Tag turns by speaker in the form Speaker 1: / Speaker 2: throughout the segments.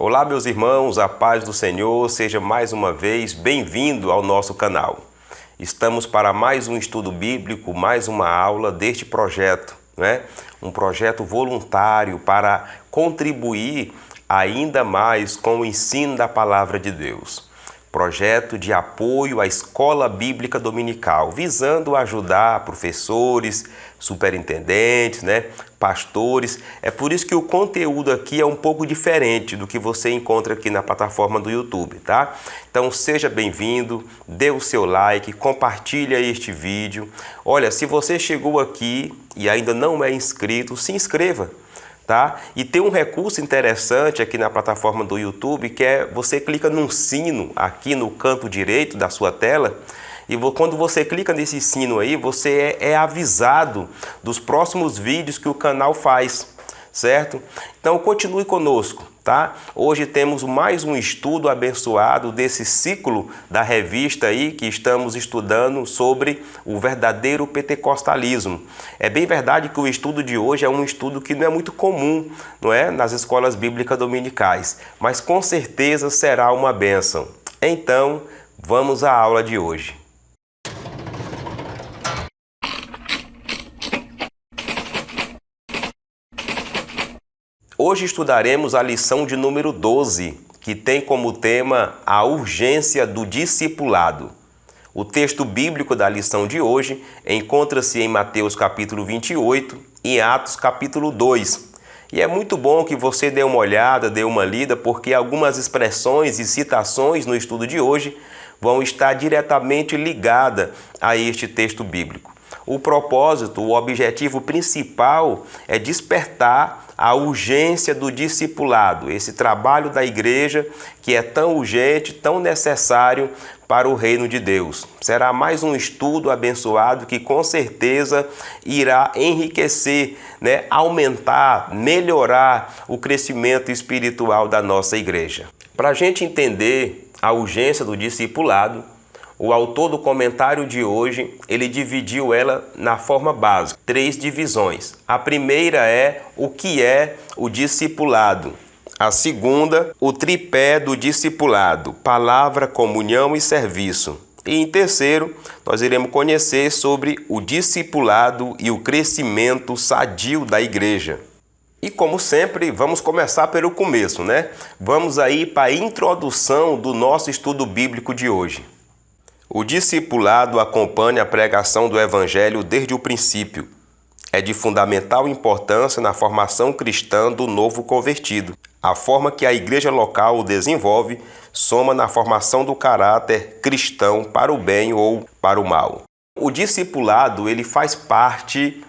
Speaker 1: Olá, meus irmãos, a paz do Senhor, seja mais uma vez bem-vindo ao nosso canal. Estamos para mais um estudo bíblico, mais uma aula deste projeto, né? Um projeto voluntário para contribuir ainda mais com o ensino da Palavra de Deus. Projeto de apoio à Escola Bíblica Dominical, visando ajudar professores, superintendentes, pastores. É por isso que o conteúdo aqui é um pouco diferente do que você encontra aqui na plataforma do YouTube, tá? Então seja bem-vindo, dê o seu like, compartilhe este vídeo. Olha, se você chegou aqui e ainda não é inscrito, se inscreva. Tá? E tem um recurso interessante aqui na plataforma do YouTube, que é você clica num sino aqui no canto direito da sua tela, e quando você clica nesse sino aí, você é avisado dos próximos vídeos que o canal faz, certo? Então continue conosco, tá? Hoje temos mais um estudo abençoado desse ciclo da revista aí que estamos estudando sobre o verdadeiro pentecostalismo. É bem verdade que o estudo de hoje é um estudo que não é muito comum, não é, nas escolas bíblicas dominicais, mas com certeza será uma bênção. Então, vamos à aula de hoje. Hoje estudaremos a lição de número 12, que tem como tema a urgência do discipulado. O texto bíblico da lição de hoje encontra-se em Mateus capítulo 28 e Atos capítulo 2. E é muito bom que você dê uma olhada, dê uma lida, porque algumas expressões e citações no estudo de hoje vão estar diretamente ligadas a este texto bíblico. O propósito, o objetivo principal é despertar a urgência do discipulado, esse trabalho da igreja que é tão urgente, tão necessário para o reino de Deus. Será mais um estudo abençoado que com certeza irá enriquecer, aumentar, melhorar o crescimento espiritual da nossa igreja. Para a gente entender a urgência do discipulado, o autor do comentário de hoje, ele dividiu ela na forma básica, 3 divisões. A primeira é o que é o discipulado. A segunda, o tripé do discipulado, palavra, comunhão e serviço. E em terceiro, nós iremos conhecer sobre o discipulado e o crescimento sadio da igreja. E como sempre, vamos começar pelo começo, Vamos aí para a introdução do nosso estudo bíblico de hoje. O discipulado acompanha a pregação do Evangelho desde o princípio. É de fundamental importância na formação cristã do novo convertido. A forma que a igreja local o desenvolve soma na formação do caráter cristão para o bem ou para o mal. O discipulado, ele faz parte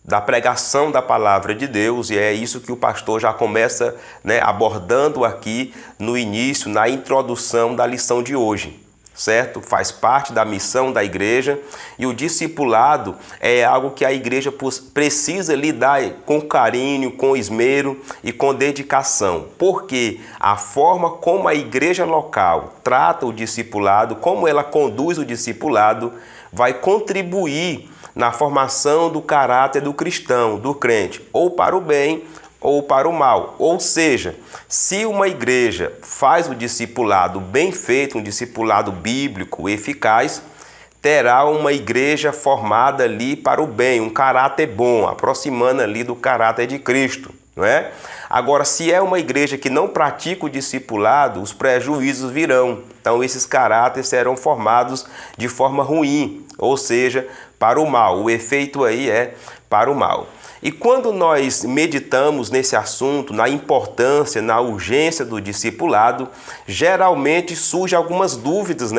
Speaker 1: da pregação da palavra de Deus, e é isso que o pastor já começa abordando aqui no início, na introdução da lição de hoje. Certo? Faz parte da missão da igreja, e o discipulado é algo que a igreja precisa lidar com carinho, com esmero e com dedicação, porque a forma como a igreja local trata o discipulado, como ela conduz o discipulado, vai contribuir na formação do caráter do cristão, do crente, ou para o bem ou para o mal. Ou seja, se uma igreja faz o discipulado bem feito, um discipulado bíblico eficaz, terá uma igreja formada ali para o bem, um caráter bom, aproximando ali do caráter de Cristo, não é? Agora, se é uma igreja que não pratica o discipulado, os prejuízos virão. Então, esses caráteres serão formados de forma ruim, ou seja, para o mal. O efeito aí é para o mal. E quando nós meditamos nesse assunto, na importância, na urgência do discipulado, geralmente surgem algumas dúvidas,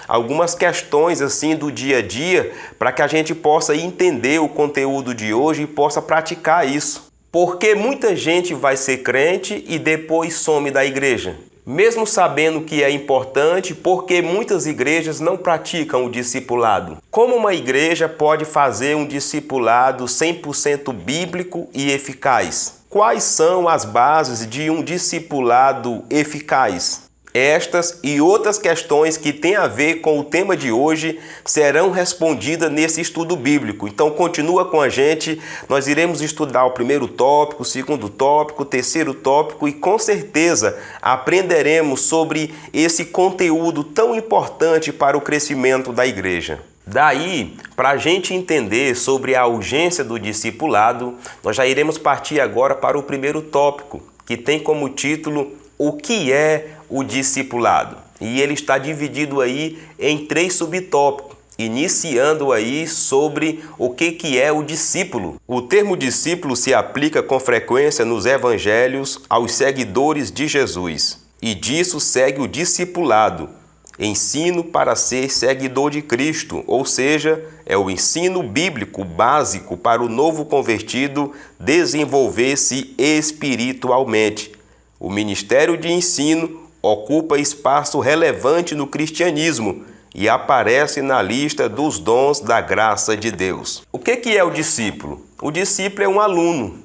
Speaker 1: Algumas questões assim do dia a dia, para que a gente possa entender o conteúdo de hoje e possa praticar isso. Porque muita gente vai ser crente e depois some da igreja. Mesmo sabendo que é importante, porque muitas igrejas não praticam o discipulado. Como uma igreja pode fazer um discipulado 100% bíblico e eficaz? Quais são as bases de um discipulado eficaz? Estas e outras questões que têm a ver com o tema de hoje serão respondidas nesse estudo bíblico. Então continua com a gente, nós iremos estudar o primeiro tópico, o segundo tópico, o terceiro tópico e com certeza aprenderemos sobre esse conteúdo tão importante para o crescimento da igreja. Daí, para a gente entender sobre a urgência do discipulado, nós já iremos partir agora para o primeiro tópico, que tem como título O que é o discipulado? E ele está dividido aí em 3 subtópicos, iniciando aí sobre o que é o discípulo. O termo discípulo se aplica com frequência nos evangelhos aos seguidores de Jesus. E disso segue o discipulado, ensino para ser seguidor de Cristo, ou seja, é o ensino bíblico básico para o novo convertido desenvolver-se espiritualmente. O ministério de ensino ocupa espaço relevante no cristianismo e aparece na lista dos dons da graça de Deus. O que é o discípulo? O discípulo é um aluno,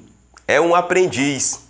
Speaker 1: é um aprendiz,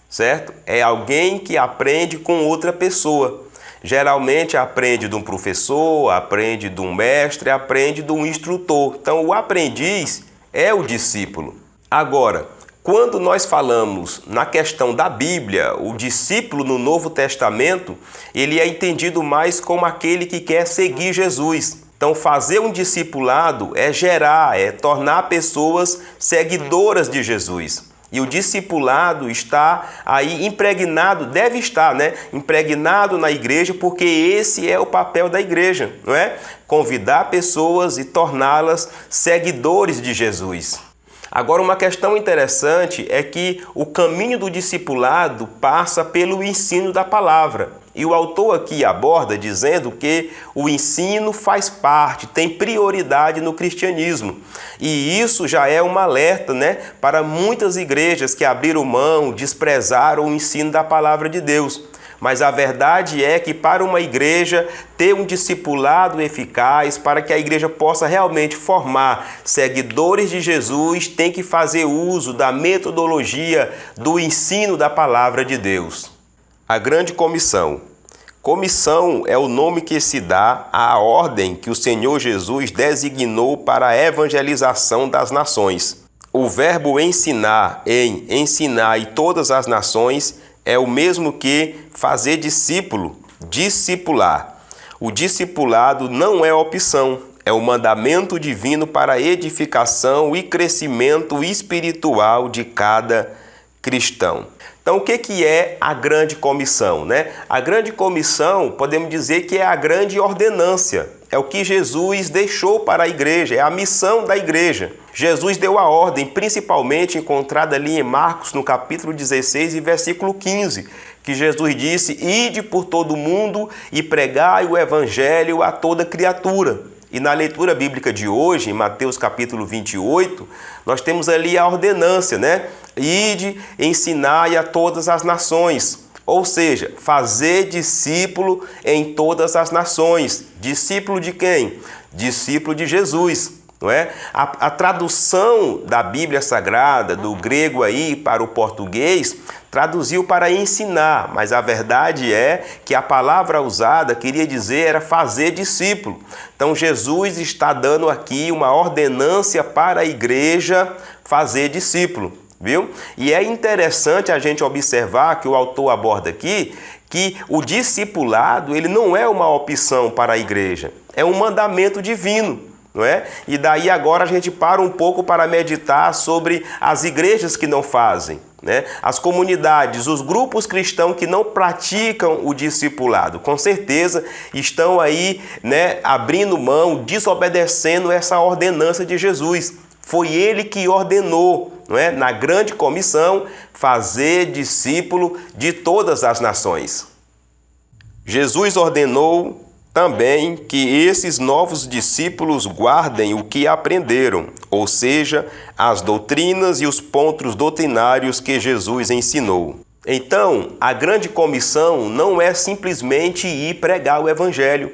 Speaker 1: certo? É alguém que aprende com outra pessoa. Geralmente aprende de um professor, aprende de um mestre, aprende de um instrutor. Então o aprendiz é o discípulo. Agora, quando nós falamos na questão da Bíblia, o discípulo no Novo Testamento, ele é entendido mais como aquele que quer seguir Jesus. Então, fazer um discipulado é gerar, é tornar pessoas seguidoras de Jesus. E o discipulado está aí impregnado, deve estar, impregnado na igreja, porque esse é o papel da igreja, não é? Convidar pessoas e torná-las seguidores de Jesus. Agora, uma questão interessante é que o caminho do discipulado passa pelo ensino da palavra. E o autor aqui aborda dizendo que o ensino faz parte, tem prioridade no cristianismo. E isso já é um alerta, para muitas igrejas que abriram mão, desprezaram o ensino da palavra de Deus. Mas a verdade é que para uma igreja ter um discipulado eficaz, para que a igreja possa realmente formar seguidores de Jesus, tem que fazer uso da metodologia do ensino da palavra de Deus. A grande comissão. Comissão é o nome que se dá à ordem que o Senhor Jesus designou para a evangelização das nações. O verbo ensinar em ensinar e todas as nações é o mesmo que fazer discípulo, discipular. O discipulado não é opção, é o mandamento divino para a edificação e crescimento espiritual de cada cristão. Então, o que é a grande comissão, A grande comissão, podemos dizer que é a grande ordenância. É o que Jesus deixou para a igreja, é a missão da igreja. Jesus deu a ordem, principalmente encontrada ali em Marcos, no capítulo 16 e versículo 15, que Jesus disse: "Ide por todo o mundo e pregai o evangelho a toda criatura." E na leitura bíblica de hoje, em Mateus capítulo 28, nós temos ali a ordenância, "Ide, ensinai a todas as nações." Ou seja, fazer discípulo em todas as nações. Discípulo de quem? Discípulo de Jesus. Não é? A tradução da Bíblia Sagrada, do grego aí para o português, traduziu para ensinar, mas a verdade é que a palavra usada queria dizer era fazer discípulo. Então Jesus está dando aqui uma ordenância para a igreja fazer discípulo, viu? E é interessante a gente observar que o autor aborda aqui que o discipulado ele não é uma opção para a igreja, é um mandamento divino. Não é? E daí agora a gente para um pouco para meditar sobre as igrejas que não fazem, as comunidades, os grupos cristãos que não praticam o discipulado. Com certeza estão aí abrindo mão, desobedecendo essa ordenança de Jesus. Foi ele que ordenou, na grande comissão, fazer discípulo de todas as nações. Jesus ordenou também que esses novos discípulos guardem o que aprenderam, ou seja, as doutrinas e os pontos doutrinários que Jesus ensinou. Então, a grande comissão não é simplesmente ir pregar o evangelho.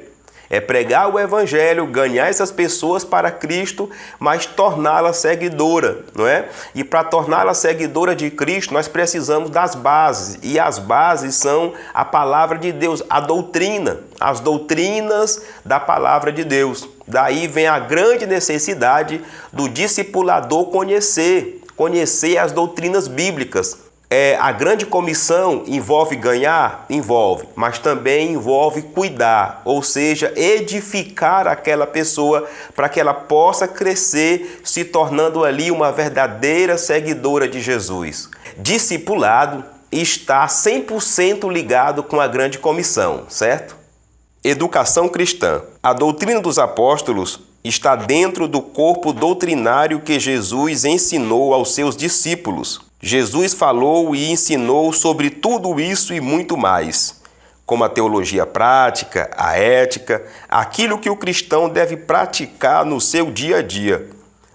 Speaker 1: É pregar o evangelho, ganhar essas pessoas para Cristo, mas torná-la seguidora, não é? E para torná-la seguidora de Cristo, nós precisamos das bases. E as bases são a palavra de Deus, a doutrina, as doutrinas da palavra de Deus. Daí vem a grande necessidade do discipulador conhecer as doutrinas bíblicas. A grande comissão envolve ganhar? Envolve, mas também envolve cuidar, ou seja, edificar aquela pessoa para que ela possa crescer, se tornando ali uma verdadeira seguidora de Jesus. Discipulado está 100% ligado com a grande comissão, certo? Educação cristã. A doutrina dos apóstolos está dentro do corpo doutrinário que Jesus ensinou aos seus discípulos. Jesus falou e ensinou sobre tudo isso e muito mais, como a teologia prática, a ética, aquilo que o cristão deve praticar no seu dia a dia.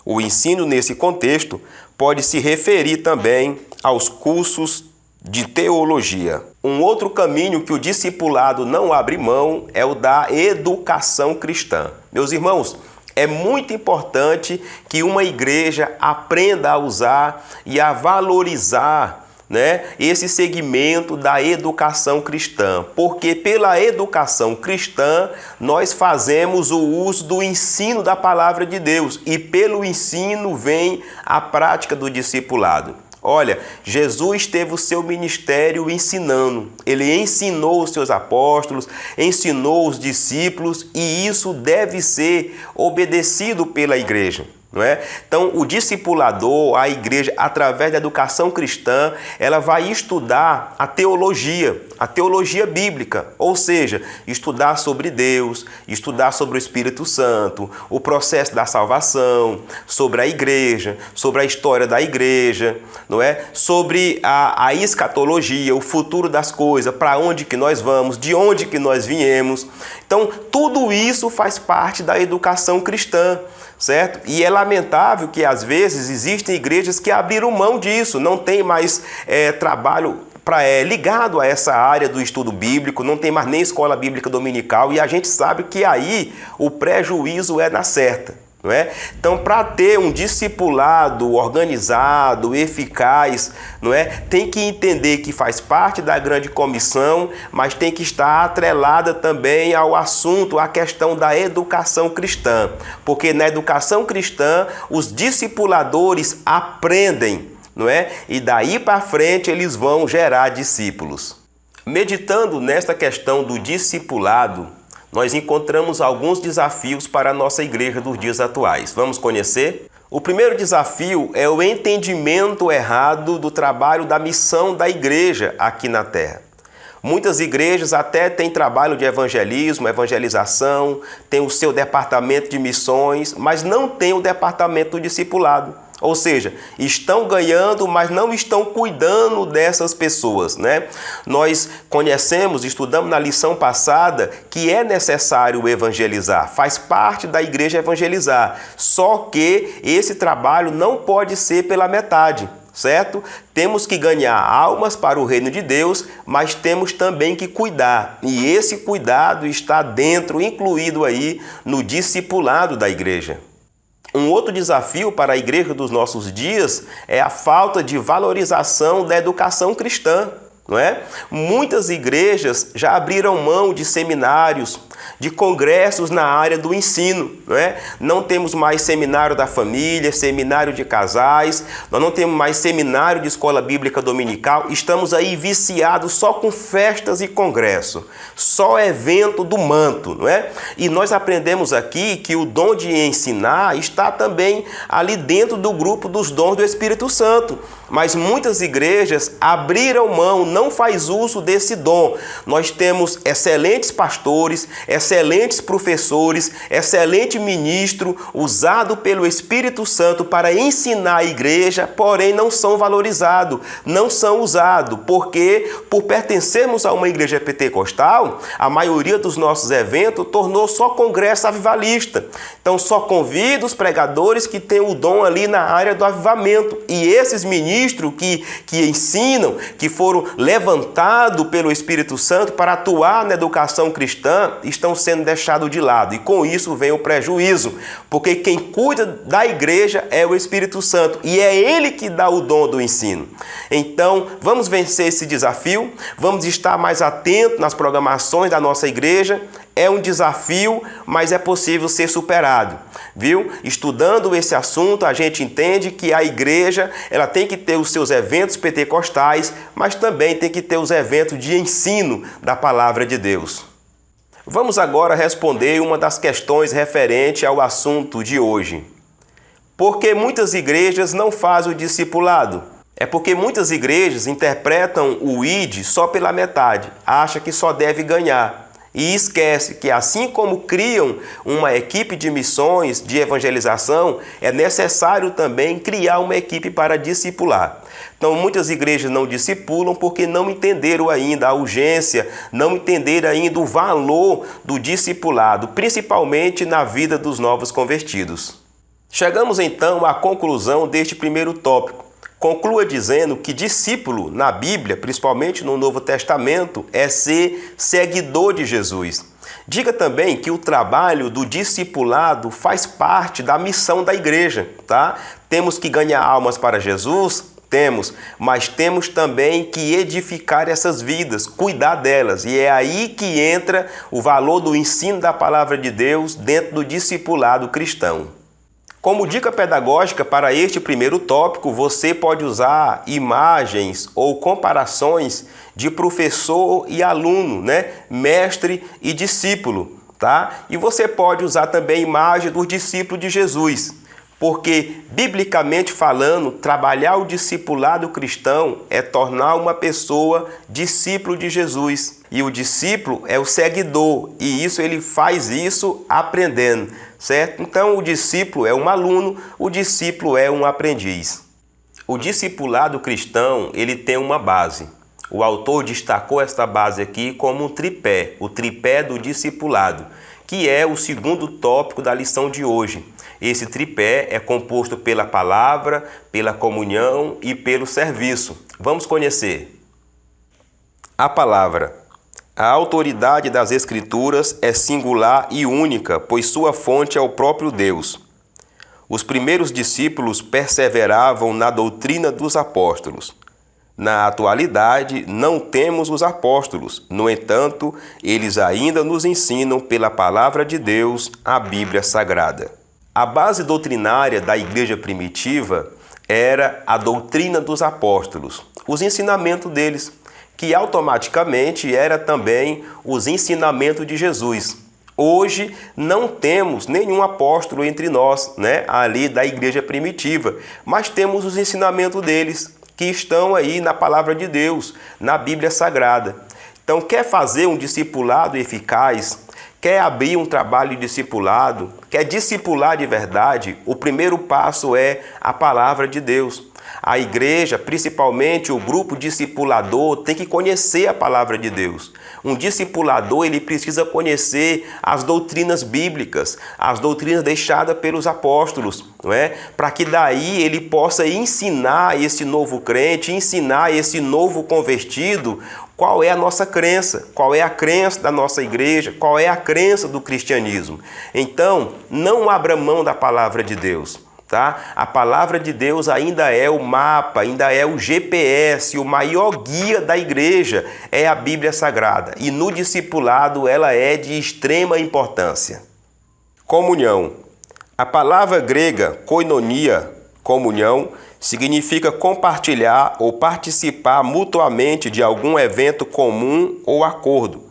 Speaker 1: O ensino nesse contexto pode se referir também aos cursos de teologia. Um outro caminho que o discipulado não abre mão é o da educação cristã. Meus irmãos, é muito importante que uma igreja aprenda a usar e a valorizar, esse segmento da educação cristã, porque pela educação cristã nós fazemos o uso do ensino da palavra de Deus e pelo ensino vem a prática do discipulado. Olha, Jesus teve o seu ministério ensinando. Ele ensinou os seus apóstolos, ensinou os discípulos e isso deve ser obedecido pela igreja. Não é? Então, o discipulador, a igreja, através da educação cristã, ela vai estudar a teologia bíblica, ou seja, estudar sobre Deus, estudar sobre o Espírito Santo, o processo da salvação, sobre a igreja, sobre a história da igreja, não é? Sobre a escatologia, o futuro das coisas, para onde que nós vamos, de onde que nós viemos. Então, tudo isso faz parte da educação cristã. Certo? E é lamentável que às vezes existem igrejas que abriram mão disso, não tem mais trabalho ligado a essa área do estudo bíblico, não tem mais nem escola bíblica dominical e a gente sabe que aí o prejuízo é na certa. Não é? Então, para ter um discipulado organizado, eficaz, não é? Tem que entender que faz parte da grande comissão, mas tem que estar atrelada também ao assunto, à questão da educação cristã. Porque na educação cristã, os discipuladores aprendem, não é? E daí para frente eles vão gerar discípulos. Meditando nesta questão do discipulado, nós encontramos alguns desafios para a nossa igreja dos dias atuais. Vamos conhecer? O primeiro desafio é o entendimento errado do trabalho da missão da igreja aqui na Terra. Muitas igrejas até têm trabalho de evangelismo, evangelização, tem o seu departamento de missões, mas não tem o departamento do discipulado. Ou seja, estão ganhando, mas não estão cuidando dessas pessoas, né? Nós conhecemos, estudamos na lição passada que é necessário evangelizar, faz parte da igreja evangelizar, só que esse trabalho não pode ser pela metade, certo? Temos que ganhar almas para o reino de Deus, mas temos também que cuidar, e esse cuidado está dentro, incluído aí no discipulado da igreja. Um outro desafio para a igreja dos nossos dias é a falta de valorização da educação cristã, não é? Muitas igrejas já abriram mão de seminários, de congressos na área do ensino, não é? Não temos mais seminário da família, seminário de casais, nós não temos mais seminário de escola bíblica dominical, estamos aí viciados só com festas e congresso, só evento do manto, não é? E nós aprendemos aqui que o dom de ensinar está também ali dentro do grupo dos dons do Espírito Santo, mas muitas igrejas abriram mão, não faz uso desse dom. Nós temos excelentes pastores, excelentes professores, excelente ministro usado pelo Espírito Santo para ensinar a igreja, porém não são valorizados, não são usados, porque por pertencermos a uma igreja pentecostal, a maioria dos nossos eventos tornou só congresso avivalista. Então só convida os pregadores que têm o dom ali na área do avivamento, e esses ministros que ensinam, que foram levantados pelo Espírito Santo para atuar na educação cristã estão sendo deixados de lado. E com isso vem o prejuízo, porque quem cuida da igreja é o Espírito Santo e é ele que dá o dom do ensino. Então, vamos vencer esse desafio, vamos estar mais atentos nas programações da nossa igreja. É um desafio, mas é possível ser superado, viu? Estudando esse assunto, a gente entende que a igreja ela tem que ter os seus eventos pentecostais, mas também tem que ter os eventos de ensino da palavra de Deus. Vamos agora responder uma das questões referente ao assunto de hoje. Por que muitas igrejas não fazem o discipulado? É porque muitas igrejas interpretam o ID só pela metade, acha que só deve ganhar. E esquece que assim como criam uma equipe de missões, de evangelização, é necessário também criar uma equipe para discipular. Então muitas igrejas não discipulam porque não entenderam ainda a urgência, não entenderam ainda o valor do discipulado, principalmente na vida dos novos convertidos. Chegamos então à conclusão deste primeiro tópico. Conclua dizendo que discípulo na Bíblia, principalmente no Novo Testamento, é ser seguidor de Jesus. Diga também que o trabalho do discipulado faz parte da missão da igreja, tá? Temos que ganhar almas para Jesus? Temos, mas temos também que edificar essas vidas, cuidar delas. E é aí que entra o valor do ensino da palavra de Deus dentro do discipulado cristão. Como dica pedagógica para este primeiro tópico, você pode usar imagens ou comparações de professor e aluno, né? Mestre e discípulo, tá? E você pode usar também a imagem dos discípulos de Jesus, porque, biblicamente falando, trabalhar o discipulado cristão é tornar uma pessoa discípulo de Jesus. E o discípulo é o seguidor, e isso ele faz isso aprendendo, certo? Então o discípulo é um aluno, o discípulo é um aprendiz. O discipulado cristão, ele tem uma base. O autor destacou esta base aqui como um tripé, o tripé do discipulado, que é o segundo tópico da lição de hoje. Esse tripé é composto pela palavra, pela comunhão e pelo serviço. Vamos conhecer. A palavra. A autoridade das Escrituras é singular e única, pois sua fonte é o próprio Deus. Os primeiros discípulos perseveravam na doutrina dos apóstolos. Na atualidade, não temos os apóstolos. No entanto, eles ainda nos ensinam pela palavra de Deus, a Bíblia Sagrada. A base doutrinária da igreja primitiva era a doutrina dos apóstolos, os ensinamentos deles, que automaticamente era também os ensinamentos de Jesus. Hoje não temos nenhum apóstolo entre nós, né, ali da igreja primitiva, mas temos os ensinamentos deles, que estão aí na palavra de Deus, na Bíblia Sagrada. Então, quer fazer um discipulado eficaz, quer abrir um trabalho de discipulado, quer discipular de verdade, o primeiro passo é a palavra de Deus. A igreja, principalmente o grupo discipulador, tem que conhecer a palavra de Deus. Um discipulador, ele precisa conhecer as doutrinas bíblicas, as doutrinas deixadas pelos apóstolos, não é? Para que daí ele possa ensinar esse novo crente, ensinar esse novo convertido qual é a nossa crença, qual é a crença da nossa igreja, qual é a crença do cristianismo. Então, não abra mão da palavra de Deus. Tá? A palavra de Deus ainda é o mapa, ainda é o GPS, o maior guia da igreja é a Bíblia Sagrada. E no discipulado ela é de extrema importância. Comunhão. A palavra grega koinonia, comunhão, significa compartilhar ou participar mutuamente de algum evento comum ou acordo.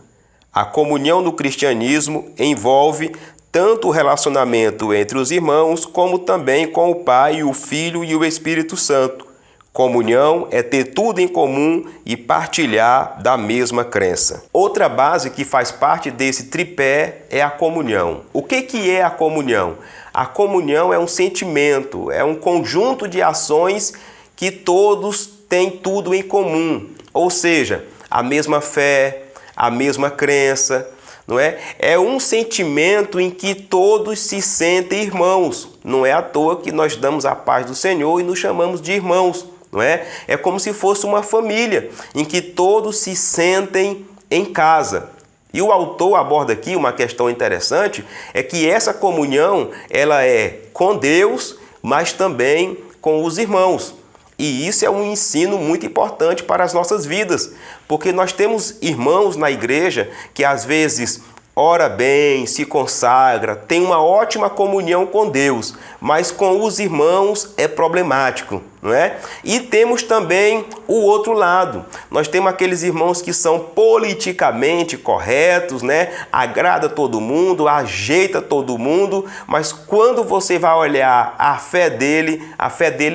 Speaker 1: A comunhão no cristianismo envolve tanto o relacionamento entre os irmãos, como também com o Pai, o Filho e o Espírito Santo. Comunhão é ter tudo em comum e partilhar da mesma crença. Outra base que faz parte desse tripé é a comunhão. O que é a comunhão? A comunhão é um sentimento, é um conjunto de ações que todos têm tudo em comum. Ou seja, a mesma fé, a mesma crença, não é? É um sentimento em que todos se sentem irmãos. Não é à toa que nós damos a paz do Senhor e nos chamamos de irmãos, não é? É como se fosse uma família em que todos se sentem em casa. E o autor aborda aqui uma questão interessante, é que essa comunhão, ela é com Deus, mas também com os irmãos. E isso é um ensino muito importante para as nossas vidas, porque nós temos irmãos na igreja que às vezes ora bem, se consagra, tem uma ótima comunhão com Deus, mas com os irmãos é problemático, não é? E temos também o outro lado. Nós temos aqueles irmãos que são politicamente corretos, né? Agrada todo mundo, ajeita todo mundo, mas quando você vai olhar a fé dele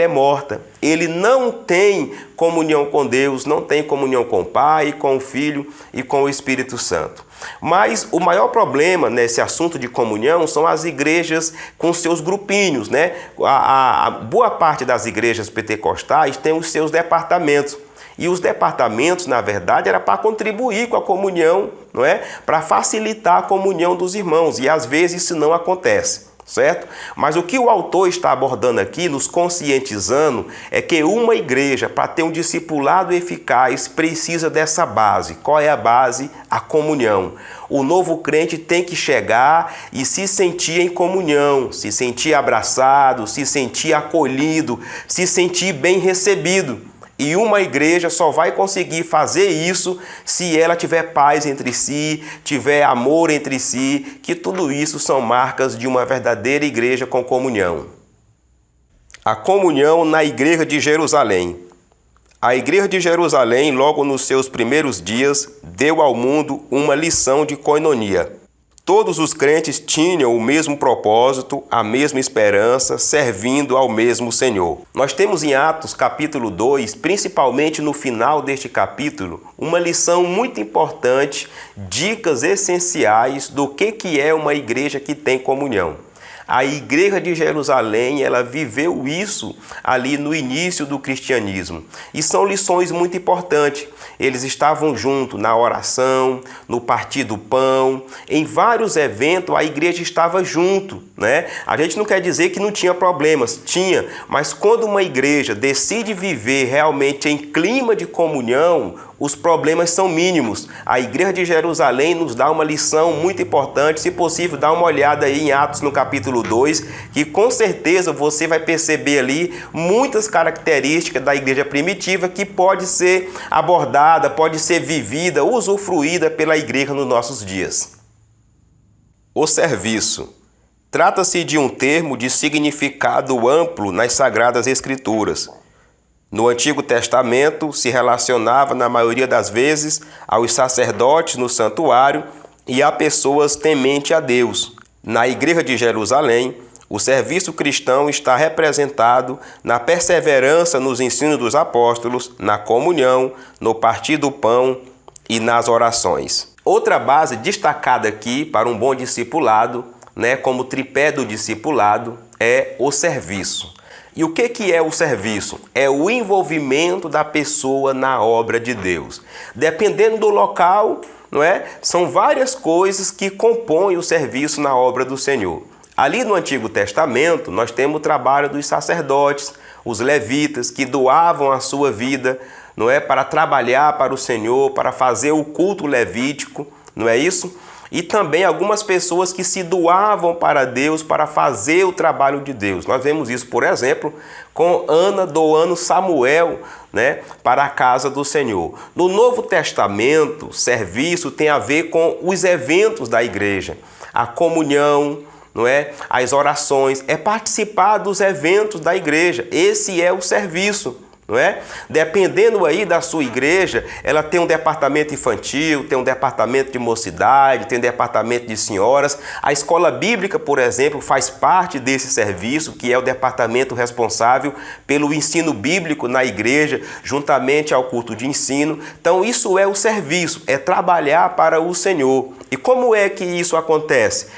Speaker 1: é morta. Ele não tem comunhão com Deus, não tem comunhão com o Pai, com o Filho e com o Espírito Santo. Mas o maior problema nesse assunto de comunhão são as igrejas com seus grupinhos, né? A boa parte das igrejas pentecostais tem os seus departamentos. E os departamentos, na verdade, era para contribuir com a comunhão, não é? Para facilitar a comunhão dos irmãos. E às vezes isso não acontece. Certo? Mas o que o autor está abordando aqui, nos conscientizando, é que uma igreja, para ter um discipulado eficaz, precisa dessa base. Qual é a base? A comunhão. O novo crente tem que chegar e se sentir em comunhão, se sentir abraçado, se sentir acolhido, se sentir bem recebido. E uma igreja só vai conseguir fazer isso se ela tiver paz entre si, tiver amor entre si, que tudo isso são marcas de uma verdadeira igreja com comunhão. A comunhão na igreja de Jerusalém. A igreja de Jerusalém, logo nos seus primeiros dias, deu ao mundo uma lição de coinonia. Todos os crentes tinham o mesmo propósito, a mesma esperança, servindo ao mesmo Senhor. Nós temos em Atos capítulo 2, principalmente no final deste capítulo, uma lição muito importante, dicas essenciais do que é uma igreja que tem comunhão. A igreja de Jerusalém, ela viveu isso ali no início do cristianismo. E são lições muito importantes. Eles estavam juntos na oração, no partir do pão, em vários eventos a igreja estava junto, né? A gente não quer dizer que não tinha problemas, tinha, mas quando uma igreja decide viver realmente em clima de comunhão, os problemas são mínimos. A igreja de Jerusalém nos dá uma lição muito importante, se possível dá uma olhada aí em Atos no capítulo 2, que com certeza você vai perceber ali muitas características da igreja primitiva que pode ser abordada, pode ser vivida, usufruída pela igreja nos nossos dias. O serviço. Trata-se de um termo de significado amplo nas Sagradas Escrituras. No Antigo Testamento, se relacionava, na maioria das vezes, aos sacerdotes no santuário e a pessoas tementes a Deus. Na Igreja de Jerusalém, o serviço cristão está representado na perseverança nos ensinos dos apóstolos, na comunhão, no partir do pão e nas orações. Outra base destacada aqui para um bom discipulado, como tripé do discipulado, é o serviço. E o que é o serviço? É o envolvimento da pessoa na obra de Deus. Dependendo do local, são várias coisas que compõem o serviço na obra do Senhor. Ali no Antigo Testamento, nós temos o trabalho dos sacerdotes, os levitas, que doavam a sua vida, para trabalhar para o Senhor, para fazer o culto levítico, não é isso? E também algumas pessoas que se doavam para Deus para fazer o trabalho de Deus. Nós vemos isso, por exemplo, com Ana doando Samuel, para a casa do Senhor. No Novo Testamento, serviço tem a ver com os eventos da igreja. A comunhão, as orações, é participar dos eventos da igreja. Esse é o serviço. Dependendo aí da sua igreja, ela tem um departamento infantil, tem um departamento de mocidade, tem um departamento de senhoras. A escola bíblica, por exemplo, faz parte desse serviço, que é o departamento responsável pelo ensino bíblico na igreja, juntamente ao culto de ensino. Então isso é o serviço, é trabalhar para o Senhor. E como é que isso acontece?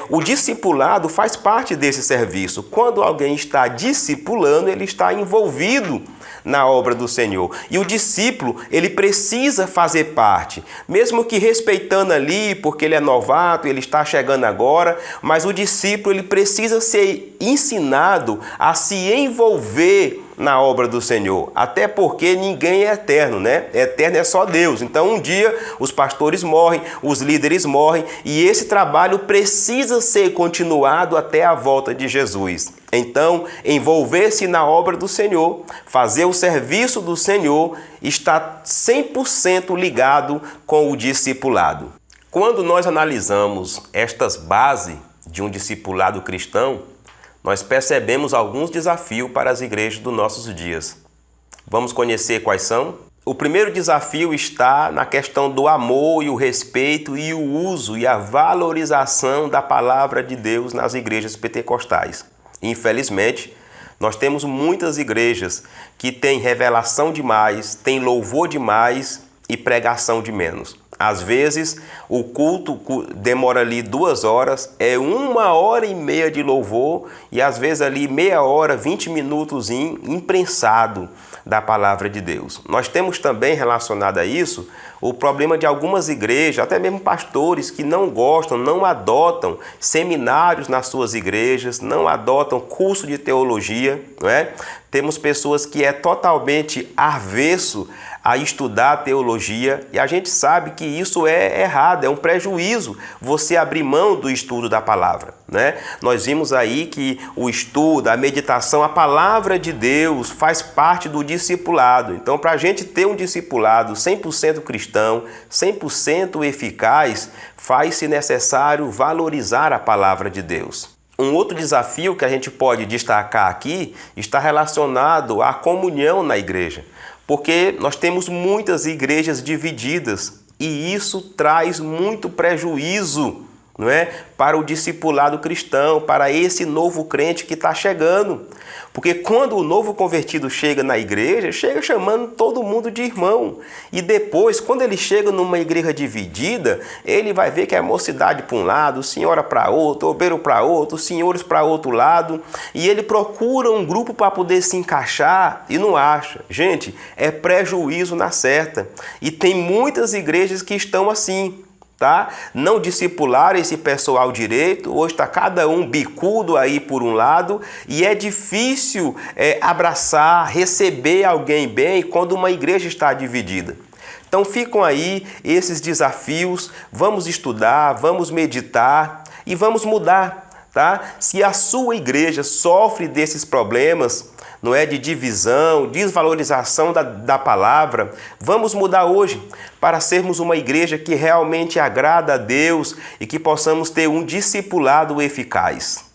Speaker 1: O discipulado faz parte desse serviço. Quando alguém está discipulando, ele está envolvido na obra do Senhor. E o discípulo, ele precisa fazer parte, mesmo que respeitando ali, porque ele é novato, ele está chegando agora, mas o discípulo, ele precisa ser ensinado a se envolver na obra do Senhor, até porque ninguém é eterno, né? Eterno é só Deus. Então um dia os pastores morrem, os líderes morrem e esse trabalho precisa ser continuado até a volta de Jesus. Então, envolver-se na obra do Senhor, fazer o serviço do Senhor, está 100% ligado com o discipulado. Quando nós analisamos estas bases de um discipulado cristão, nós percebemos alguns desafios para as igrejas dos nossos dias. Vamos conhecer quais são? O primeiro desafio está na questão do amor e o respeito e o uso e a valorização da palavra de Deus nas igrejas pentecostais. Infelizmente, nós temos muitas igrejas que têm revelação demais, têm louvor demais e pregação de menos. Às vezes, o culto demora ali 2 horas, é 1h30 de louvor e às vezes ali meia hora, 20 minutos imprensado da palavra de Deus. Nós temos também relacionado a isso o problema de algumas igrejas, até mesmo pastores que não gostam, não adotam seminários nas suas igrejas, não adotam curso de teologia, não é? Temos pessoas que é totalmente avesso a estudar teologia e a gente sabe que isso é errado, é um prejuízo você abrir mão do estudo da palavra, né? Nós vimos aí que o estudo, a meditação, a palavra de Deus faz parte do discipulado. Então, para a gente ter um discipulado 100% cristão, 100% eficaz, faz-se necessário valorizar a palavra de Deus. Um outro desafio que a gente pode destacar aqui está relacionado à comunhão na igreja. Porque nós temos muitas igrejas divididas e isso traz muito prejuízo, não é? Para o discipulado cristão, para esse novo crente que está chegando. Porque quando o novo convertido chega na igreja, chega chamando todo mundo de irmão. E depois, quando ele chega numa igreja dividida, ele vai ver que é mocidade para um lado, senhora para outro, obreiro para outro, senhores para outro lado. E ele procura um grupo para poder se encaixar e não acha. Gente, é prejuízo na certa. E tem muitas igrejas que estão assim. Tá? Não discipular esse pessoal direito, hoje está cada um bicudo aí por um lado e é difícil abraçar, receber alguém bem quando uma igreja está dividida. Então ficam aí esses desafios, vamos estudar, vamos meditar e vamos mudar, tá? Se a sua igreja sofre desses problemas, não é, de divisão, desvalorização da palavra, vamos mudar hoje para sermos uma igreja que realmente agrada a Deus e que possamos ter um discipulado eficaz.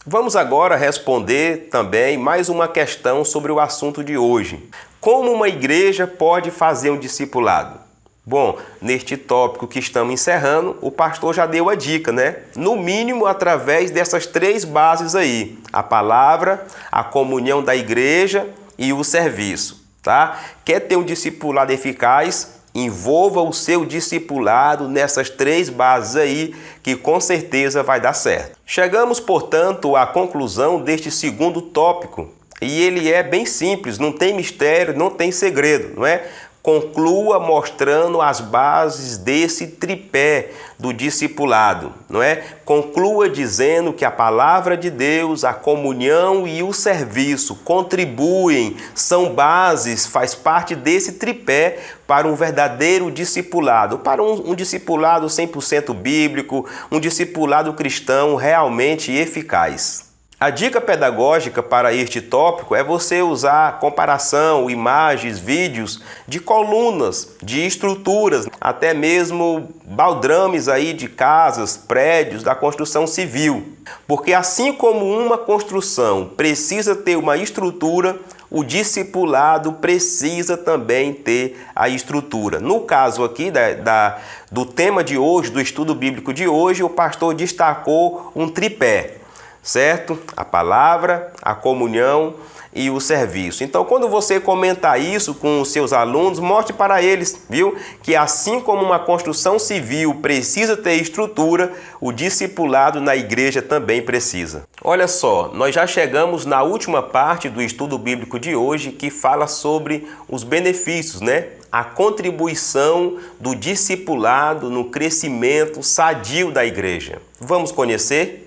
Speaker 1: Vamos agora responder também mais uma questão sobre o assunto de hoje. Como uma igreja pode fazer um discipulado? Bom, neste tópico que estamos encerrando, o pastor já deu a dica, né? No mínimo através dessas 3 bases aí, a palavra, a comunhão da igreja e o serviço, tá? Quer ter um discipulado eficaz? Envolva o seu discipulado nessas 3 bases aí, que com certeza vai dar certo. Chegamos, portanto, à conclusão deste segundo tópico, e ele é bem simples, não tem mistério, não tem segredo, não é? Conclua mostrando as bases desse tripé do discipulado, não é? Conclua dizendo que a palavra de Deus, a comunhão e o serviço contribuem, são bases, faz parte desse tripé para um verdadeiro discipulado, para um discipulado 100% bíblico, um discipulado cristão realmente eficaz. A dica pedagógica para este tópico é você usar comparação, imagens, vídeos de colunas, de estruturas, até mesmo baldrames aí de casas, prédios, da construção civil. Porque assim como uma construção precisa ter uma estrutura, o discipulado precisa também ter a estrutura. No caso aqui do tema de hoje, do estudo bíblico de hoje, o pastor destacou um tripé. Certo? A palavra, a comunhão e o serviço. Então, quando você comentar isso com os seus alunos, mostre para eles, viu? Que assim como uma construção civil precisa ter estrutura, o discipulado na igreja também precisa. Olha só, nós já chegamos na última parte do estudo bíblico de hoje, que fala sobre os benefícios, né? A contribuição do discipulado no crescimento sadio da igreja. Vamos conhecer?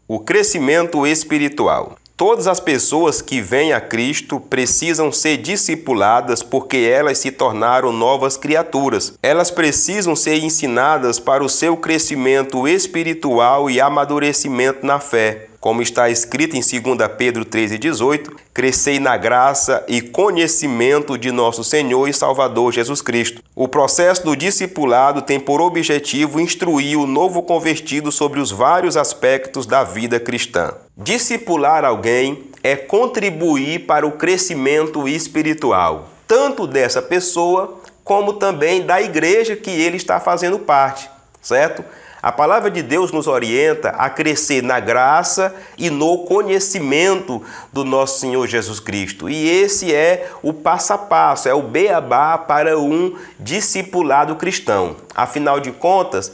Speaker 1: O crescimento espiritual. Todas as pessoas que vêm a Cristo precisam ser discipuladas porque elas se tornaram novas criaturas. Elas precisam ser ensinadas para o seu crescimento espiritual e amadurecimento na fé. Como está escrito em 2 Pedro 3,18, crescei na graça e conhecimento de nosso Senhor e Salvador Jesus Cristo. O processo do discipulado tem por objetivo instruir o novo convertido sobre os vários aspectos da vida cristã. Discipular alguém é contribuir para o crescimento espiritual, tanto dessa pessoa como também da igreja que ele está fazendo parte, certo? A palavra de Deus nos orienta a crescer na graça e no conhecimento do nosso Senhor Jesus Cristo. E esse é o passo a passo, é o beabá para um discipulado cristão. Afinal de contas,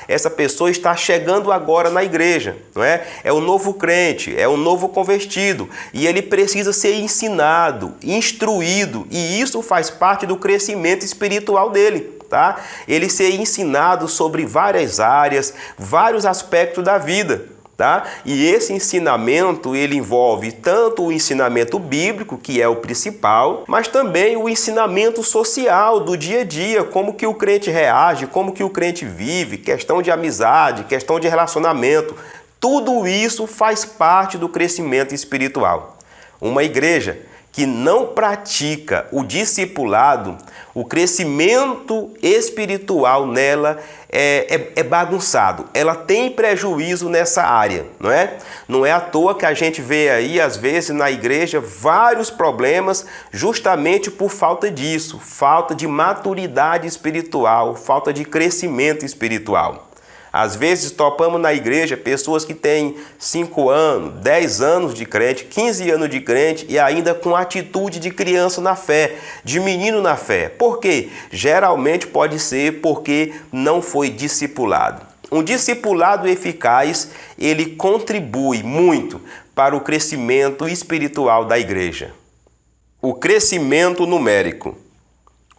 Speaker 1: essa pessoa está chegando agora na igreja, não é? É um novo crente, é um novo convertido e ele precisa ser ensinado, instruído, e isso faz parte do crescimento espiritual dele. Tá? Ele ser ensinado sobre várias áreas, vários aspectos da vida, tá? E esse ensinamento, ele envolve tanto o ensinamento bíblico, que é o principal, mas também o ensinamento social do dia a dia, como que o crente reage, como que o crente vive, questão de amizade, questão de relacionamento. Tudo isso faz parte do crescimento espiritual. Uma igreja que não pratica o discipulado, o crescimento espiritual nela é bagunçado. Ela tem prejuízo nessa área, não é? Não é à toa que a gente vê aí, às vezes, na igreja, vários problemas justamente por falta disso. Falta de maturidade espiritual, falta de crescimento espiritual. Às vezes topamos na igreja pessoas que têm 5 anos, 10 anos de crente, 15 anos de crente e ainda com atitude de criança na fé, de menino na fé. Por quê? Geralmente pode ser porque não foi discipulado. Um discipulado eficaz, ele contribui muito para o crescimento espiritual da igreja. O crescimento numérico.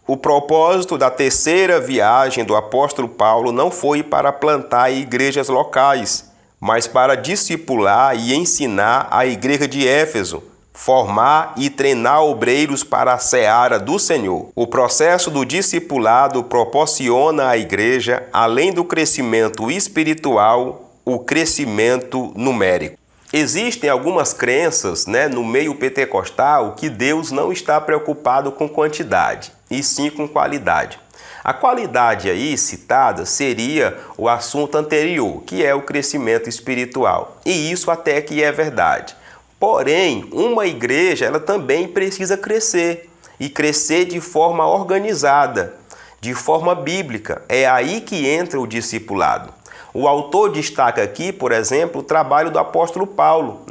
Speaker 1: O propósito da terceira viagem do apóstolo Paulo não foi para plantar igrejas locais, mas para discipular e ensinar a igreja de Éfeso, formar e treinar obreiros para a seara do Senhor. O processo do discipulado proporciona à igreja, além do crescimento espiritual, o crescimento numérico. Existem algumas crenças, no meio pentecostal que Deus não está preocupado com quantidade, e sim com qualidade. A qualidade aí citada seria o assunto anterior, que é o crescimento espiritual. E isso até que é verdade. Porém, uma igreja ela também precisa crescer, e crescer de forma organizada, de forma bíblica. É aí que entra o discipulado. O autor destaca aqui, por exemplo, o trabalho do apóstolo Paulo,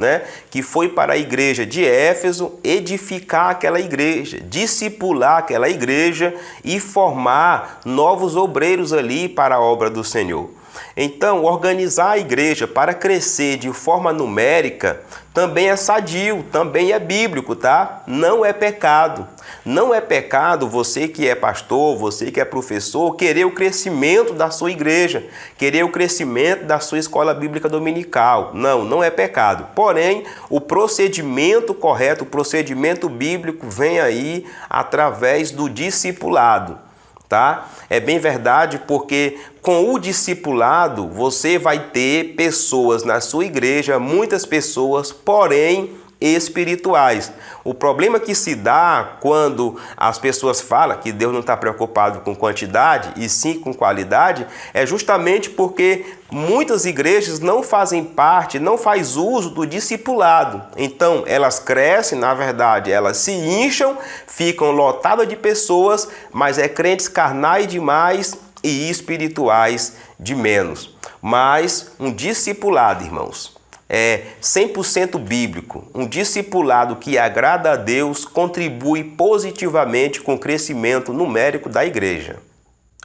Speaker 1: que foi para a igreja de Éfeso edificar aquela igreja, discipular aquela igreja e formar novos obreiros ali para a obra do Senhor. Então, organizar a igreja para crescer de forma numérica também é sadio, também é bíblico, tá? Não é pecado. Não é pecado você que é pastor, você que é professor, querer o crescimento da sua igreja, querer o crescimento da sua escola bíblica dominical. Não é pecado. Porém, o procedimento correto, o procedimento bíblico vem aí através do discipulado. Tá? É bem verdade, porque com o discipulado você vai ter pessoas na sua igreja, muitas pessoas, porém espirituais. O problema que se dá quando as pessoas falam que Deus não está preocupado com quantidade e sim com qualidade é justamente porque muitas igrejas não fazem parte, não faz uso do discipulado. Então elas crescem, na verdade, elas se incham, ficam lotadas de pessoas, mas é crentes carnais demais e espirituais de menos. Mas um discipulado, irmãos, é 100% bíblico. Um discipulado que agrada a Deus contribui positivamente com o crescimento numérico da igreja.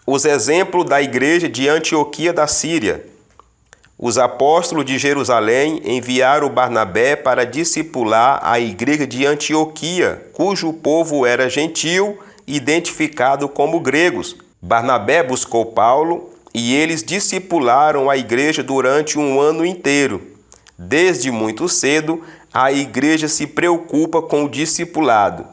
Speaker 1: Os exemplos da igreja de Antioquia da Síria. Os apóstolos de Jerusalém enviaram Barnabé para discipular a igreja de Antioquia, cujo povo era gentil, identificado como gregos. Barnabé buscou Paulo e eles discipularam a igreja durante um ano inteiro. Desde muito cedo, a igreja se preocupa com o discipulado.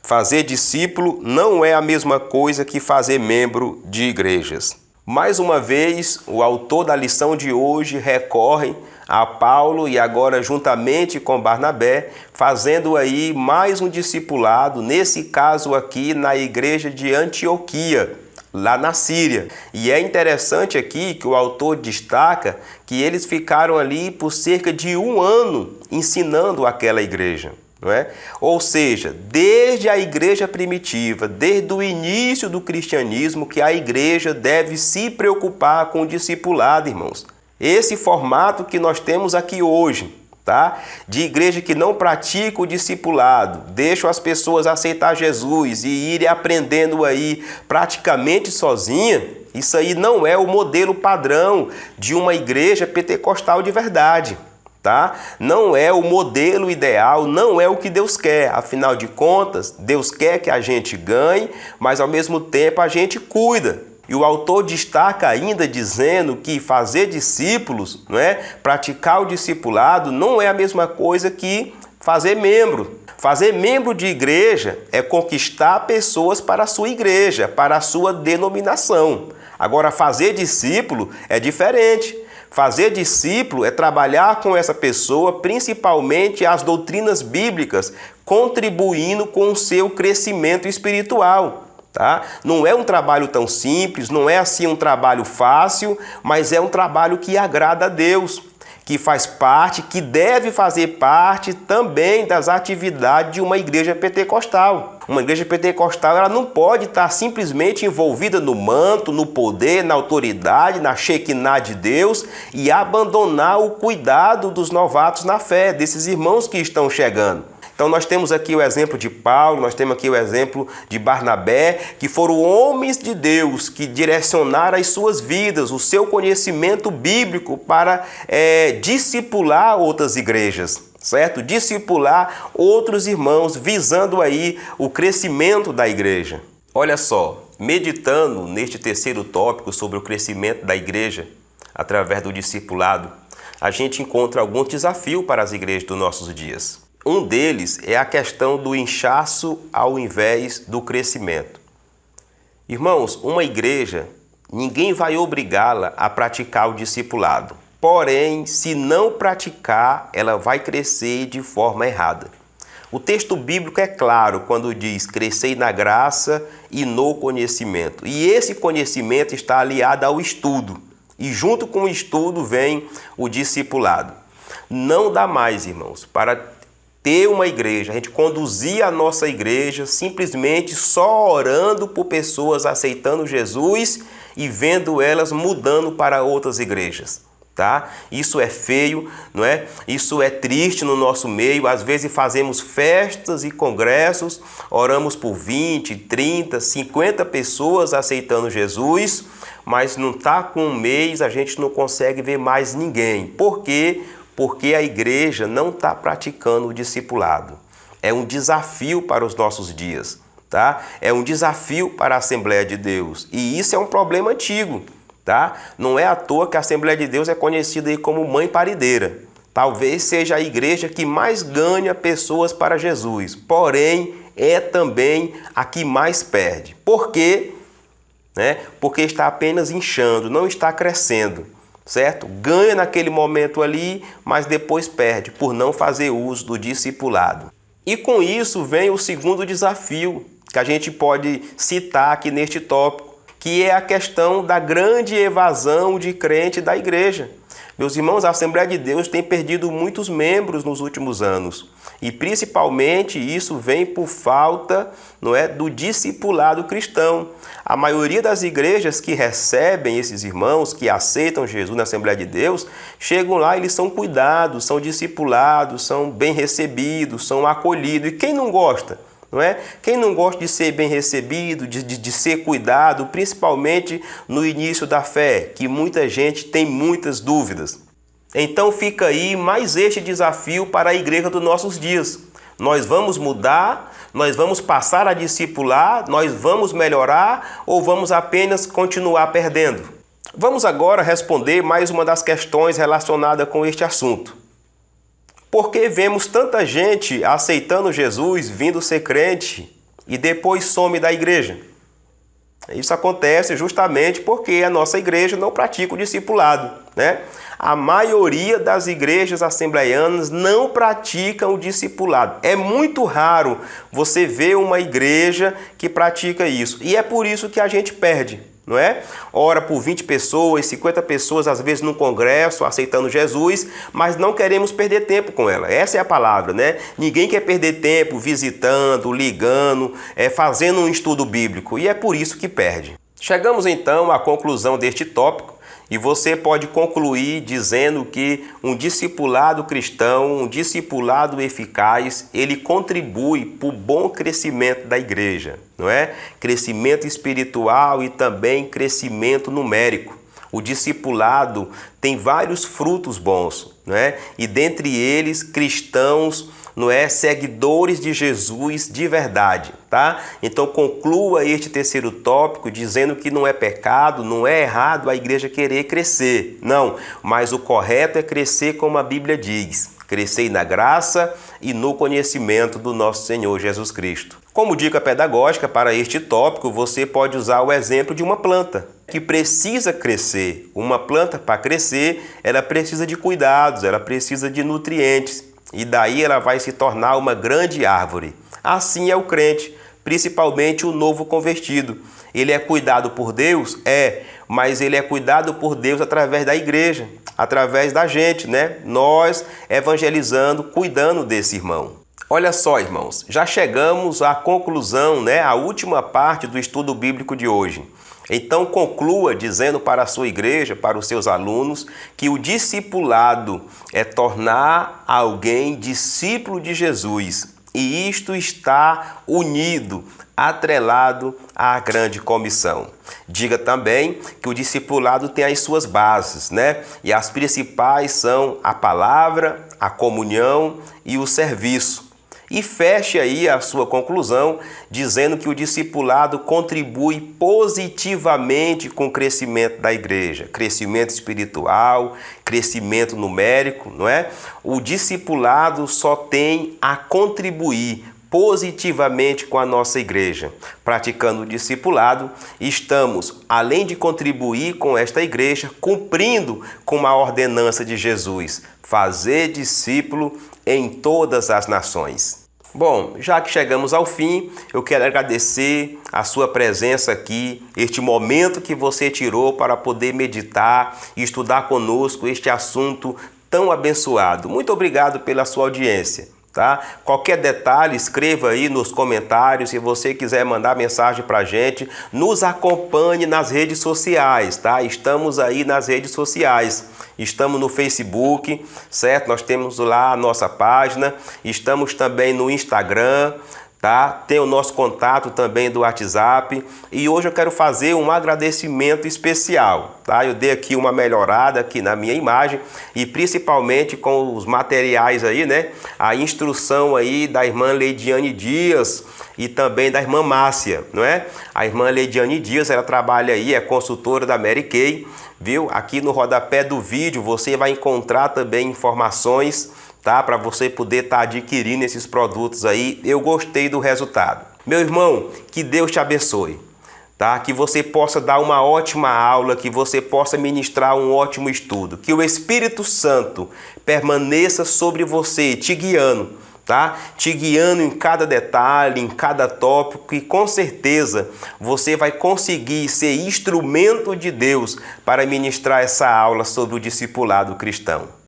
Speaker 1: Fazer discípulo não é a mesma coisa que fazer membro de igrejas. Mais uma vez, o autor da lição de hoje recorre a Paulo e agora juntamente com Barnabé, fazendo aí mais um discipulado, nesse caso aqui na igreja de Antioquia, lá na Síria. E é interessante aqui que o autor destaca que eles ficaram ali por cerca de 1 ano ensinando aquela igreja. Não é? Ou seja, desde a igreja primitiva, desde o início do cristianismo, que a igreja deve se preocupar com o discipulado, irmãos. Esse formato que nós temos aqui hoje, tá? De igreja que não pratica o discipulado, deixa as pessoas aceitar Jesus e irem aprendendo aí praticamente sozinha, isso aí não é o modelo padrão de uma igreja pentecostal de verdade. Tá? Não é o modelo ideal, não é o que Deus quer. Afinal de contas, Deus quer que a gente ganhe, mas ao mesmo tempo a gente cuida. E o autor destaca ainda dizendo que fazer discípulos, não é? Praticar o discipulado não é a mesma coisa que fazer membro. Fazer membro de igreja é conquistar pessoas para a sua igreja, para a sua denominação. Agora, fazer discípulo é diferente. Fazer discípulo é trabalhar com essa pessoa, principalmente as doutrinas bíblicas, contribuindo com o seu crescimento espiritual. Tá? Não é um trabalho tão simples, não é assim um trabalho fácil, mas é um trabalho que agrada a Deus, que faz parte, que deve fazer parte também das atividades de uma igreja pentecostal. Uma igreja pentecostal ela não pode estar simplesmente envolvida no manto, no poder, na autoridade, na Shekinah de Deus e abandonar o cuidado dos novatos na fé, desses irmãos que estão chegando. Então nós temos aqui o exemplo de Paulo, nós temos aqui o exemplo de Barnabé, que foram homens de Deus que direcionaram as suas vidas, o seu conhecimento bíblico para discipular outras igrejas, certo? Discipular outros irmãos, visando aí o crescimento da igreja. Olha só, meditando neste terceiro tópico sobre o crescimento da igreja através do discipulado, a gente encontra alguns desafios para as igrejas dos nossos dias. Um deles é a questão do inchaço ao invés do crescimento. Irmãos, uma igreja, ninguém vai obrigá-la a praticar o discipulado. Porém, se não praticar, ela vai crescer de forma errada. O texto bíblico é claro quando diz: crescei na graça e no conhecimento. E esse conhecimento está aliado ao estudo. E junto com o estudo vem o discipulado. Não dá mais, irmãos, para ter uma igreja, a gente conduzir a nossa igreja simplesmente só orando por pessoas aceitando Jesus e vendo elas mudando para outras igrejas, tá? Isso é feio, não é? Isso é triste no nosso meio. Às vezes fazemos festas e congressos, oramos por 20, 30, 50 pessoas aceitando Jesus, mas não está com um mês, a gente não consegue ver mais ninguém. Por quê? Porque a igreja não está praticando o discipulado. É um desafio para os nossos dias, tá? É um desafio para a Assembleia de Deus. E isso é um problema antigo, tá? Não é à toa que a Assembleia de Deus é conhecida aí como mãe parideira. Talvez seja a igreja que mais ganha pessoas para Jesus, porém é também a que mais perde. Por quê? Porque está apenas inchando, não está crescendo. Certo? Ganha naquele momento ali, mas depois perde por não fazer uso do discipulado. E com isso vem o segundo desafio que a gente pode citar aqui neste tópico, que é a questão da grande evasão de crente da igreja. Meus irmãos, a Assembleia de Deus tem perdido muitos membros nos últimos anos. E principalmente isso vem por falta, do discipulado cristão. A maioria das igrejas que recebem esses irmãos, que aceitam Jesus na Assembleia de Deus, chegam lá e eles são cuidados, são discipulados, são bem recebidos, são acolhidos. E quem não gosta? Quem não gosta de ser bem recebido, de ser cuidado, principalmente no início da fé, que muita gente tem muitas dúvidas. Então fica aí mais este desafio para a igreja dos nossos dias. Nós vamos mudar, nós vamos passar a discipular, nós vamos melhorar ou vamos apenas continuar perdendo? Vamos agora responder mais uma das questões relacionadas com este assunto. Porque vemos tanta gente aceitando Jesus, vindo ser crente e depois some da igreja. Isso acontece justamente porque a nossa igreja não pratica o discipulado, né? A maioria das igrejas assembleianas não praticam o discipulado. É muito raro você ver uma igreja que pratica isso. E é por isso que a gente perde, não é? Ora por 20 pessoas, 50 pessoas, às vezes num congresso, aceitando Jesus, mas não queremos perder tempo com ela. Essa é a palavra, né? Ninguém quer perder tempo visitando, ligando, fazendo um estudo bíblico, e é por isso que perde. Chegamos então à conclusão deste tópico, e você pode concluir dizendo que um discipulado cristão, um discipulado eficaz, ele contribui para o bom crescimento da igreja, não é? Crescimento espiritual e também crescimento numérico. O discipulado tem vários frutos bons, não é? E dentre eles, cristãos, não é, seguidores de Jesus de verdade, tá? Então conclua este terceiro tópico dizendo que não é pecado, não é errado a igreja querer crescer. Não, mas o correto é crescer como a Bíblia diz. Crescei na graça e no conhecimento do nosso Senhor Jesus Cristo. Como dica pedagógica para este tópico, você pode usar o exemplo de uma planta que precisa crescer. Uma planta, para crescer, ela precisa de cuidados, ela precisa de nutrientes. E daí ela vai se tornar uma grande árvore. Assim é o crente, principalmente o novo convertido. Ele é cuidado por Deus? Mas ele é cuidado por Deus através da igreja, através da gente, né? Nós evangelizando, cuidando desse irmão. Olha só, irmãos, já chegamos à conclusão, né? A última parte do estudo bíblico de hoje. Então conclua dizendo para a sua igreja, para os seus alunos, que o discipulado é tornar alguém discípulo de Jesus. E isto está unido, atrelado à grande comissão. Diga também que o discipulado tem as suas bases, né? E as principais são a palavra, a comunhão e o serviço. E feche aí a sua conclusão dizendo que o discipulado contribui positivamente com o crescimento da igreja, crescimento espiritual, crescimento numérico, não é? O discipulado só tem a contribuir positivamente com a nossa igreja. Praticando o discipulado, estamos, além de contribuir com esta igreja, cumprindo com a ordenança de Jesus, fazer discípulo em todas as nações. Bom, já que chegamos ao fim, eu quero agradecer a sua presença aqui, este momento que você tirou para poder meditar e estudar conosco este assunto tão abençoado. Muito obrigado pela sua audiência. Tá? Qualquer detalhe, escreva aí nos comentários. Se você quiser mandar mensagem para a gente, nos acompanhe nas redes sociais, tá? Estamos aí nas redes sociais. Estamos no Facebook, certo? Nós temos lá a nossa página. Estamos também no Instagram, tá? Tem o nosso contato também do WhatsApp. E hoje eu quero fazer um agradecimento especial, tá? Eu dei aqui uma melhorada aqui na minha imagem e principalmente com os materiais aí, né? A instrução aí da irmã Leidiane Dias e também da irmã Márcia, não é? A irmã Leidiane Dias, ela trabalha aí, é consultora da Mary Kay, viu? Aqui no rodapé do vídeo você vai encontrar também informações, tá? Para você poder estar adquirindo esses produtos aí. Eu gostei do resultado. Meu irmão, que Deus te abençoe, tá? Que você possa dar uma ótima aula, que você possa ministrar um ótimo estudo, que o Espírito Santo permaneça sobre você, te guiando, tá? Te guiando em cada detalhe, em cada tópico, e com certeza você vai conseguir ser instrumento de Deus para ministrar essa aula sobre o discipulado cristão.